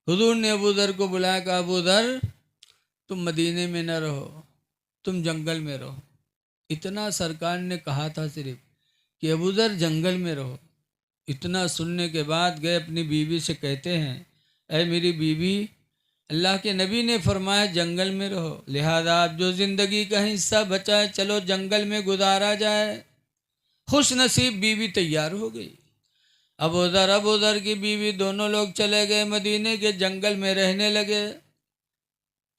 حضور نے ابو ذر کو بلایا، کہا ابو ذر تم مدینے میں نہ رہو، تم جنگل میں رہو۔ اتنا سرکار نے کہا تھا صرف کہ ابو ذر جنگل میں رہو۔ اتنا سننے کے بعد گئے اپنی بیوی سے کہتے ہیں، اے میری بیوی، اللہ کے نبی نے فرمایا جنگل میں رہو، لہذا آپ جو زندگی کا حصہ بچا ہے چلو جنگل میں گزارا جائے۔ خوش نصیب بیوی تیار ہو گئی۔ ابو ذر کی بیوی دونوں لوگ چلے گئے مدینے کے جنگل میں رہنے لگے۔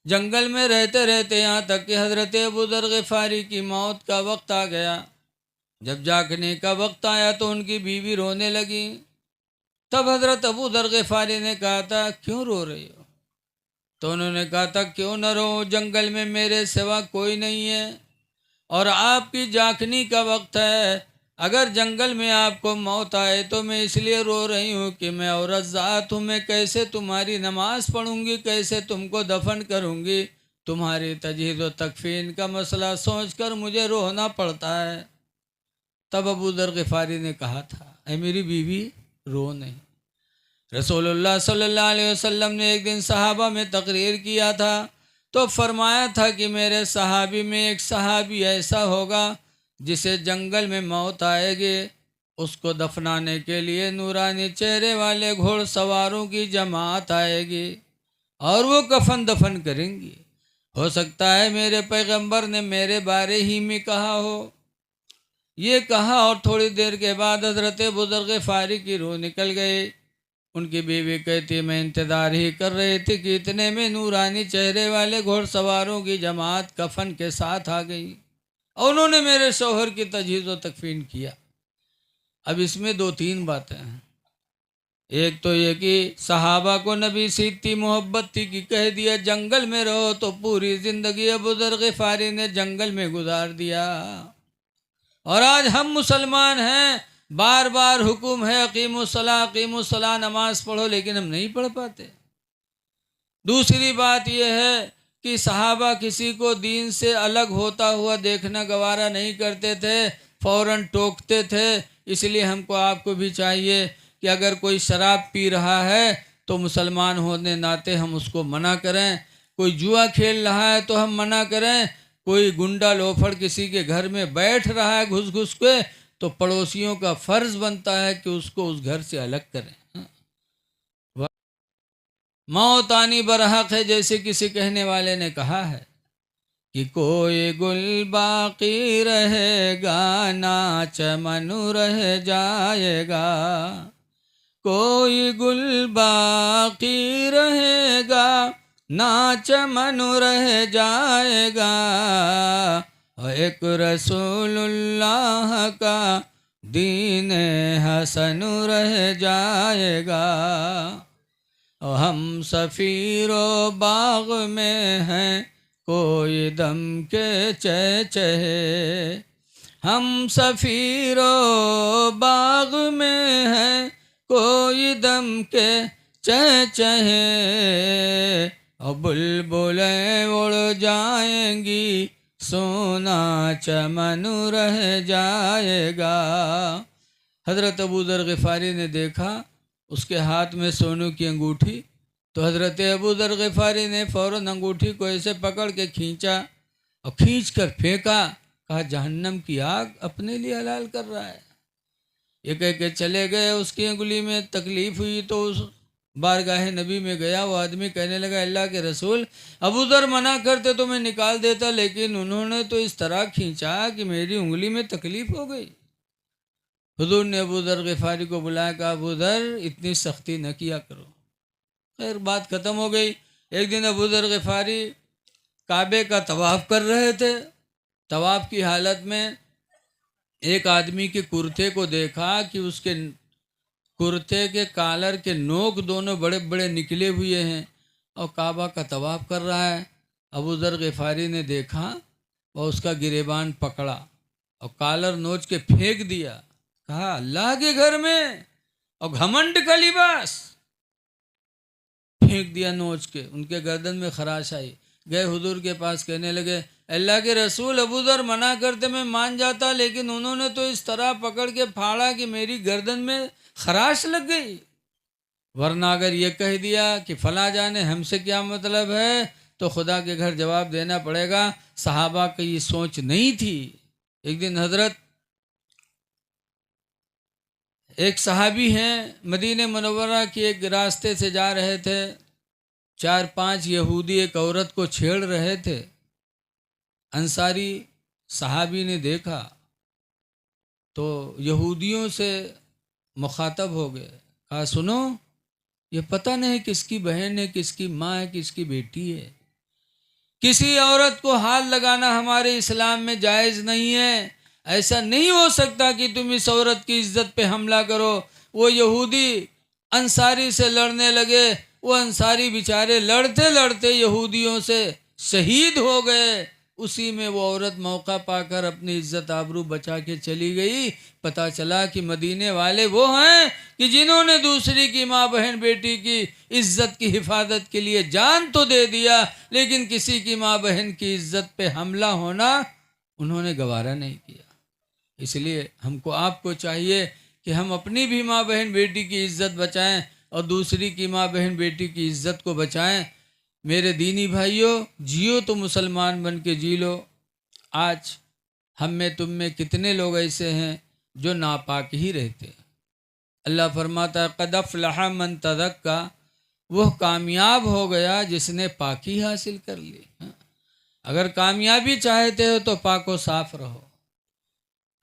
جنگل میں رہتے رہتے یہاں تک کہ حضرت ابو ذر غفاری کی موت کا وقت آ گیا۔ جب جاگنے کا وقت آیا تو ان کی بیوی رونے لگی۔ تب حضرت ابو ذر غفاری نے کہا تھا کیوں رو رہی ہو؟ تو انہوں نے کہا تھا کیوں نہ رو، جنگل میں میرے سوا کوئی نہیں ہے اور آپ کی جاگنے کا وقت ہے۔ اگر جنگل میں آپ کو موت آئے تو میں اس لیے رو رہی ہوں کہ میں عورت ذات ہوں، میں کیسے تمہاری نماز پڑھوں گی، کیسے تم کو دفن کروں گی، تمہاری تجہیز و تکفین کا مسئلہ سوچ کر مجھے رونا پڑتا ہے۔ تب ابو ذر غفاری نے کہا تھا اے میری بیوی رو نہیں۔ رسول اللہ صلی اللہ علیہ وسلم نے ایک دن صحابہ میں تقریر کیا تھا تو فرمایا تھا کہ میرے صحابی میں ایک صحابی ایسا ہوگا جسے جنگل میں موت آئے گی، اس کو دفنانے کے لیے نورانی چہرے والے گھوڑ سواروں کی جماعت آئے گی اور وہ کفن دفن کریں گی۔ ہو سکتا ہے میرے پیغمبر نے میرے بارے ہی میں کہا ہو۔ یہ کہا اور تھوڑی دیر کے بعد حضرت ابو ذر غفاری کی روح نکل گئی۔ ان کی بیوی کہتی میں انتظار ہی کر رہی تھی کہ اتنے میں نورانی چہرے والے گھوڑ سواروں کی جماعت کفن کے ساتھ آ گئی اور انہوں نے میرے شوہر کی تجہیز و تکفین کیا۔ اب اس میں دو تین باتیں ہیں۔ ایک تو یہ کہ صحابہ کو نبی سے اتنی محبت تھی کہ کہہ دیا جنگل میں رہو، تو پوری زندگی ابو ذر غفاری نے جنگل میں گزار دیا۔ اور آج ہم مسلمان ہیں، بار بار حکم ہے اقیم الصلاۃ نماز پڑھو، لیکن ہم نہیں پڑھ پاتے۔ دوسری بات یہ ہے کہ صحابہ کسی کو دین سے الگ ہوتا ہوا دیکھنا گوارا نہیں کرتے تھے، فوراً ٹوکتے تھے۔ اس لیے ہم کو آپ کو بھی چاہیے کہ اگر کوئی شراب پی رہا ہے تو مسلمان ہونے ناطے ہم اس کو منع کریں، کوئی جوا کھیل رہا ہے تو ہم منع کریں، کوئی گنڈا لوفڑ کسی کے گھر میں بیٹھ رہا ہے گھس گھس کے تو پڑوسیوں کا فرض بنتا ہے کہ اس کو اس گھر سے الگ کریں۔ موت آنی برحق ہے، جیسے کسی کہنے والے نے کہا ہے کہ کوئی گل باقی رہے گا نہ چمن رہ جائے گا، کوئی گل باقی رہے گا نہ چمن رہ جائے گا، ایک رسول اللہ کا دین حسن رہ جائے گا، ہم سفیر و باغ میں ہیں کوئی دم کے چہچہے، ہم سفیر و باغ میں ہیں کوئی دم کے چہچہے، اور بلبلیں اڑ جائیں گی سونا چمن رہ جائے گا۔ حضرت ابو ذر غفاری نے دیکھا اس کے ہاتھ میں سونوں کی انگوٹھی، تو حضرت ابو ذر غفاری نے فوراً انگوٹھی کو ایسے پکڑ کے کھینچا اور کھینچ کر پھینکا، کہا جہنم کی آگ اپنے لیے حلال کر رہا ہے۔ یہ کہہ کے چلے گئے۔ اس کی انگلی میں تکلیف ہوئی تو اس بارگاہ نبی میں گیا، وہ آدمی کہنے لگا اللہ کے رسول ابو ذر منع کرتے تو میں نکال دیتا، لیکن انہوں نے تو اس طرح کھینچا کہ میری انگلی میں تکلیف ہو گئی۔ حضور نے ابو ذر غفاری کو بلایا، کہا ابو ذر اتنی سختی نہ کیا کرو۔ خیر بات ختم ہو گئی۔ ایک دن ابو ذر غفاری کعبے کا طواف کر رہے تھے، طواف کی حالت میں ایک آدمی کے کرتے کو دیکھا کہ اس کے کرتے کے کالر کے نوک دونوں بڑے بڑے نکلے ہوئے ہیں اور کعبہ کا طواف کر رہا ہے۔ ابو ذر غفاری نے دیکھا اور اس کا گریبان پکڑا اور کالر نوچ کے پھینک دیا، کہا اللہ کے گھر میں اور گھمنڈ کا لباس، پھینک دیا نوچ کے۔ ان کے گردن میں خراش آئی، گئے حضور کے پاس، کہنے لگے اللہ کے رسول ابو ذر منع کرتے میں مان جاتا، لیکن انہوں نے تو اس طرح پکڑ کے پھاڑا کہ میری گردن میں خراش لگ گئی۔ ورنہ اگر یہ کہہ دیا کہ فلاں جانے ہم سے کیا مطلب ہے تو خدا کے گھر جواب دینا پڑے گا۔ صحابہ کی یہ سوچ نہیں تھی۔ ایک دن حضرت ایک صحابی ہیں، مدینہ منورہ کی ایک راستے سے جا رہے تھے، 4-5 یہودی ایک عورت کو چھیڑ رہے تھے۔ انصاری صحابی نے دیکھا تو یہودیوں سے مخاطب ہو گئے، کہا سنو، یہ پتہ نہیں کس کی بہن ہے، کس کی ماں ہے، کس کی بیٹی ہے۔ کسی عورت کو ہاتھ لگانا ہمارے اسلام میں جائز نہیں ہے۔ ایسا نہیں ہو سکتا کہ تم اس عورت کی عزت پہ حملہ کرو۔ وہ یہودی انصاری سے لڑنے لگے، وہ انصاری بیچارے لڑتے لڑتے یہودیوں سے شہید ہو گئے۔ اسی میں وہ عورت موقع پا کر اپنی عزت آبرو بچا کے چلی گئی۔ پتہ چلا کہ مدینے والے وہ ہیں کہ جنہوں نے دوسری کی ماں بہن بیٹی کی عزت کی حفاظت کے لیے جان تو دے دیا، لیکن کسی کی ماں بہن کی عزت پہ حملہ ہونا انہوں نے گوارا نہیں کیا۔ اس لیے ہم کو آپ کو چاہیے کہ ہم اپنی بھی ماں بہن بیٹی کی عزت بچائیں اور دوسری کی ماں بہن بیٹی کی عزت کو بچائیں۔ میرے دینی بھائیوں، جیو تو مسلمان بن کے جی لو۔ آج ہم میں تم میں کتنے لوگ ایسے ہیں جو ناپاک ہی رہتے ہیں۔ اللہ فرماتا ہے قد افلح من تزکا، وہ کامیاب ہو گیا جس نے پاکی حاصل کر لی۔ اگر کامیابی چاہتے ہو تو پاک و صاف رہو۔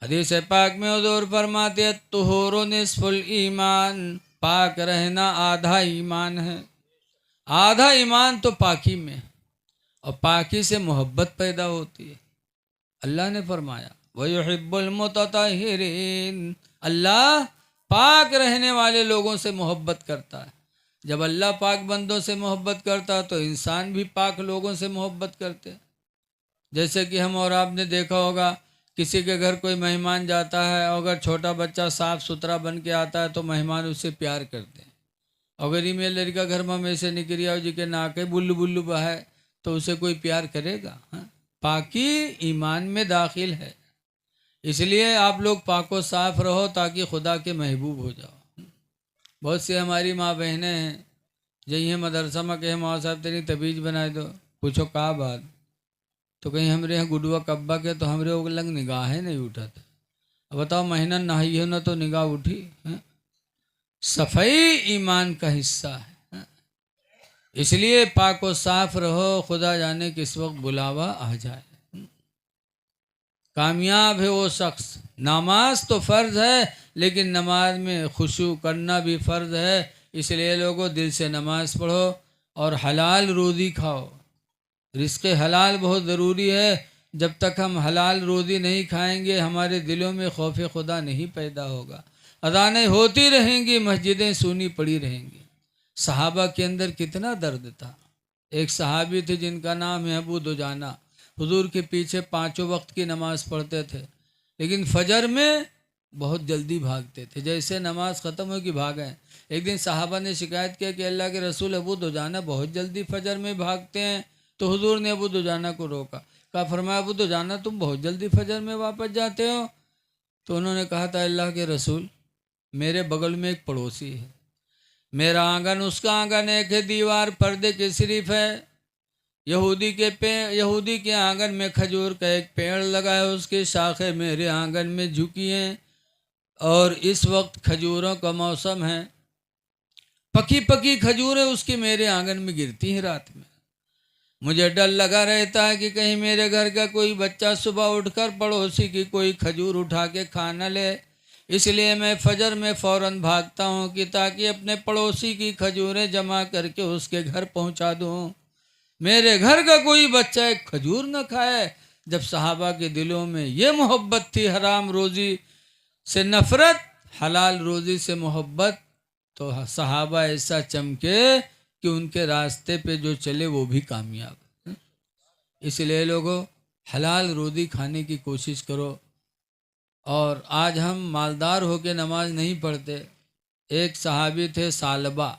حدیث پاک میں حضور فرماتے ہیں طہور نصف الایمان، پاک رہنا آدھا ایمان ہے۔ آدھا ایمان تو پاکی میں، اور پاکی سے محبت پیدا ہوتی ہے۔ اللہ نے فرمایا وَيُحِبُّ الْمُتَطَهِّرِينَ، اللہ پاک رہنے والے لوگوں سے محبت کرتا ہے۔ جب اللہ پاک بندوں سے محبت کرتا ہے تو انسان بھی پاک لوگوں سے محبت کرتے ہیں۔ جیسے کہ ہم اور آپ نے دیکھا ہوگا، کسی کے گھر کوئی مہمان جاتا ہے، اگر چھوٹا بچہ صاف ستھرا بن کے آتا ہے تو مہمان اس سے پیار کرتے ہیں۔ اگر یہ میرے لڑکا گھر میں سے نکلی آؤ جی کے ناکے بلو بلو بہائے تو اسے کوئی پیار کرے گا؟ پاکی ایمان میں داخل ہے۔ اس لیے آپ لوگ پاک و صاف رہو تاکہ خدا کے محبوب ہو جاؤ۔ بہت سی ہماری ماں بہنیں ہیں جہاں مدرسہ میں کہ ماں صاحب تیری تبیج بنائے دو، پوچھو کا بات تو کہیں ہمارے یہاں گڈوا کبا کے تو ہمارے وہ لگ نگاہ نہیں اٹھا تھا۔ اب بتاؤ مہینہ نہائی ہو نہ تو نگاہ اٹھی؟ صفائی ایمان کا حصہ ہے۔ اس لیے پاک و صاف رہو، خدا جانے کس وقت بلاوا آ جائے۔ کامیاب ہے وہ شخص، نماز تو فرض ہے لیکن نماز میں خشوع کرنا بھی فرض ہے۔ اس لیے لوگوں دل سے نماز پڑھو اور حلال روزی کھاؤ۔ رزق حلال بہت ضروری ہے۔ جب تک ہم حلال روزی نہیں کھائیں گے ہمارے دلوں میں خوف خدا نہیں پیدا ہوگا۔ اذانیں ہوتی رہیں گی، مسجدیں سونی پڑی رہیں گی۔ صحابہ کے اندر کتنا درد تھا۔ ایک صحابی تھے جن کا نام ہے ابو دجانہ، حضور کے پیچھے 5 وقت کی نماز پڑھتے تھے، لیکن فجر میں بہت جلدی بھاگتے تھے، جیسے نماز ختم ہوگی بھاگیں۔ ایک دن صحابہ نے شکایت کیا کہ اللہ کے رسول ابو دجانہ بہت جلدی فجر میں بھاگتے ہیں، تو حضور نے ابو دجانہ کو روکا، کہا فرمایا ابو دجانہ تم بہت جلدی فجر میں واپس جاتے ہو؟ تو انہوں نے کہا تھا اللہ کے رسول میرے بغل میں ایک پڑوسی ہے، میرا آنگن اس کا آنگن ایک ہے، دیوار پردے کی صرف ہے۔ یہودی کے آنگن میں کھجور کا ایک پیڑ لگا ہے، اس کی شاخیں میرے آنگن میں جھکی ہیں، اور اس وقت کھجوروں کا موسم ہے، پکی پکی کھجوریں اس کی میرے آنگن میں گرتی ہیں رات میں۔ مجھے ڈر لگا رہتا ہے کہ کہیں میرے گھر کا کوئی بچہ صبح اٹھ کر پڑوسی کی کوئی کھجور اٹھا کے کھا نہ لے، اس لیے میں فجر میں فوراً بھاگتا ہوں کہ تاکہ اپنے پڑوسی کی کھجوریں جمع کر کے اس کے گھر پہنچا دوں، میرے گھر کا کوئی بچہ ایک کھجور نہ کھائے۔ جب صحابہ کے دلوں میں یہ محبت تھی، حرام روزی سے نفرت، حلال روزی سے محبت، تو صحابہ ایسا چمکے کہ ان کے راستے پہ جو چلے وہ بھی کامیاب۔ اس لیے لوگوں حلال روزی کھانے کی کوشش کرو۔ اور آج ہم مالدار ہو کے نماز نہیں پڑھتے۔ ایک صحابی تھے ثعلبہ،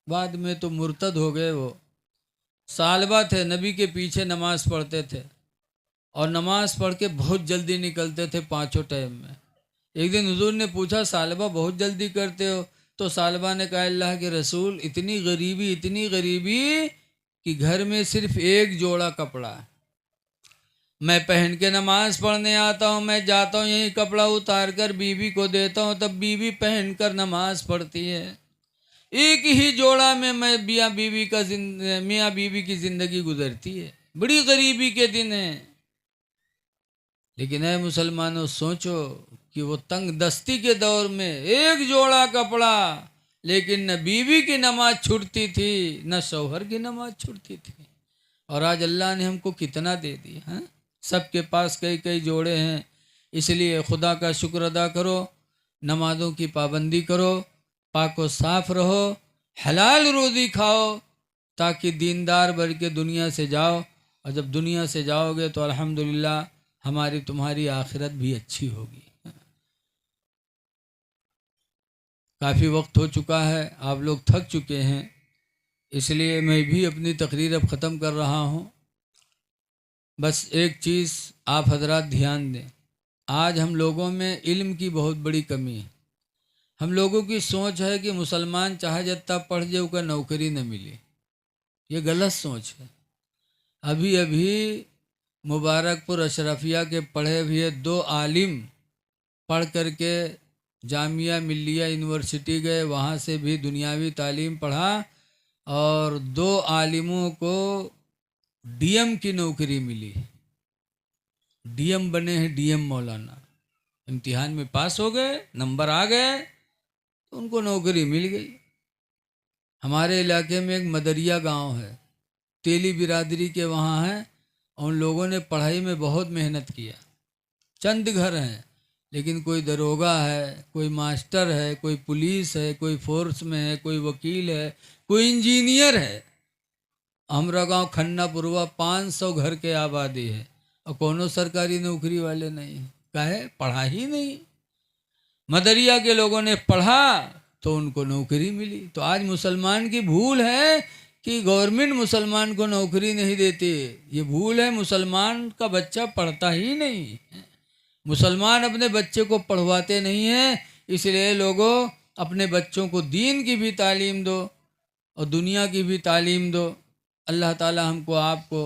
بعد میں تو مرتد ہو گئے، وہ ثعلبہ تھے، نبی کے پیچھے نماز پڑھتے تھے اور نماز پڑھ کے بہت جلدی نکلتے تھے 5 ٹائم میں۔ ایک دن حضور نے پوچھا ثعلبہ بہت جلدی کرتے ہو؟ تو صالبہ نے کہا اللہ کے رسول اتنی غریبی کہ گھر میں صرف ایک جوڑا کپڑا ہے، میں پہن کے نماز پڑھنے آتا ہوں، میں جاتا ہوں یہی کپڑا اتار کر بیوی کو دیتا ہوں، تب بیوی پہن کر نماز پڑھتی ہے، ایک ہی جوڑا میں میاں بیوی کی زندگی گزرتی ہے، بڑی غریبی کے دن ہیں۔ لیکن اے مسلمانوں سوچو کہ وہ تنگ دستی کے دور میں ایک جوڑا کپڑا، لیکن نہ بیوی کی نماز چھوٹتی تھی نہ شوہر کی نماز چھوٹتی تھی، اور آج اللہ نے ہم کو کتنا دے دیا ہے، سب کے پاس کئی جوڑے ہیں۔ اس لیے خدا کا شکر ادا کرو، نمازوں کی پابندی کرو، پاک و صاف رہو، حلال روزی کھاؤ، تاکہ دیندار بن کے دنیا سے جاؤ، اور جب دنیا سے جاؤ گے تو الحمدللہ ہماری تمہاری آخرت بھی اچھی ہوگی۔ کافی وقت ہو چکا ہے، آپ لوگ تھک چکے ہیں، اس لیے میں بھی اپنی تقریر اب ختم کر رہا ہوں۔ بس ایک چیز آپ حضرات دھیان دیں، آج ہم لوگوں میں علم کی بہت بڑی کمی ہے۔ ہم لوگوں کی سوچ ہے کہ مسلمان چاہے جتنا پڑھ جائے اسے نوکری نہ ملے، یہ غلط سوچ ہے۔ ابھی مبارک پور اشرفیہ کے پڑھے ہوئے 2 عالم پڑھ کر کے جامعہ ملیہ یونیورسٹی گئے، وہاں سے بھی دنیاوی تعلیم پڑھا، اور 2 عالموں کو ڈی ایم کی نوکری ملی، ڈی ایم بنے ہیں، ڈی ایم مولانا، امتحان میں پاس ہو گئے، نمبر آ گئے تو ان کو نوکری مل گئی۔ ہمارے علاقے میں ایک مدریہ گاؤں ہے، تیلی برادری کے وہاں ہے، اور ان لوگوں نے پڑھائی میں بہت محنت کیا، چند گھر ہیں، لیکن کوئی دروگا ہے، کوئی ماسٹر ہے، کوئی پولیس ہے، کوئی فورس میں ہے، کوئی وکیل ہے، کوئی انجینئر ہے۔ ہمارا گاؤں کھنہ پوروا 500 گھر کے آبادی ہے، اور کونوں سرکاری نوکری والے نہیں، کہے پڑھا ہی نہیں۔ مدریہ کے لوگوں نے پڑھا تو ان کو نوکری ملی۔ تو آج مسلمان کی بھول ہے کہ گورنمنٹ مسلمان کو نوکری نہیں دیتی، یہ بھول ہے، مسلمان کا بچہ پڑھتا ہی نہیں، مسلمان اپنے بچے کو پڑھواتے نہیں ہیں۔ اس لیے لوگوں اپنے بچوں کو دین کی بھی تعلیم دو اور دنیا کی بھی تعلیم دو۔ اللہ تعالی ہم کو آپ کو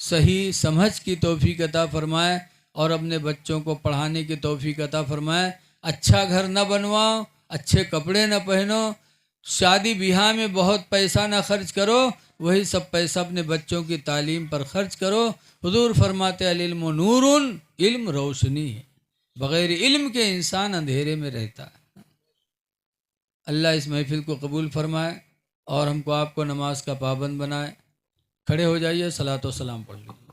صحیح سمجھ کی توفیق عطا فرمائے، اور اپنے بچوں کو پڑھانے کی توفیق عطا فرمائے۔ اچھا گھر نہ بنواؤ، اچھے کپڑے نہ پہنو، شادی بیاہ میں بہت پیسہ نہ خرچ کرو، وہی سب پیسہ اپنے بچوں کی تعلیم پر خرچ کرو۔ حضور فرماتے العلم نور، علم روشنی ہے، بغیر علم کے انسان اندھیرے میں رہتا ہے۔ اللہ اس محفل کو قبول فرمائے، اور ہم کو آپ کو نماز کا پابند بنائے۔ کھڑے ہو جائیے، صلاۃ و سلام پڑھ لیجیے۔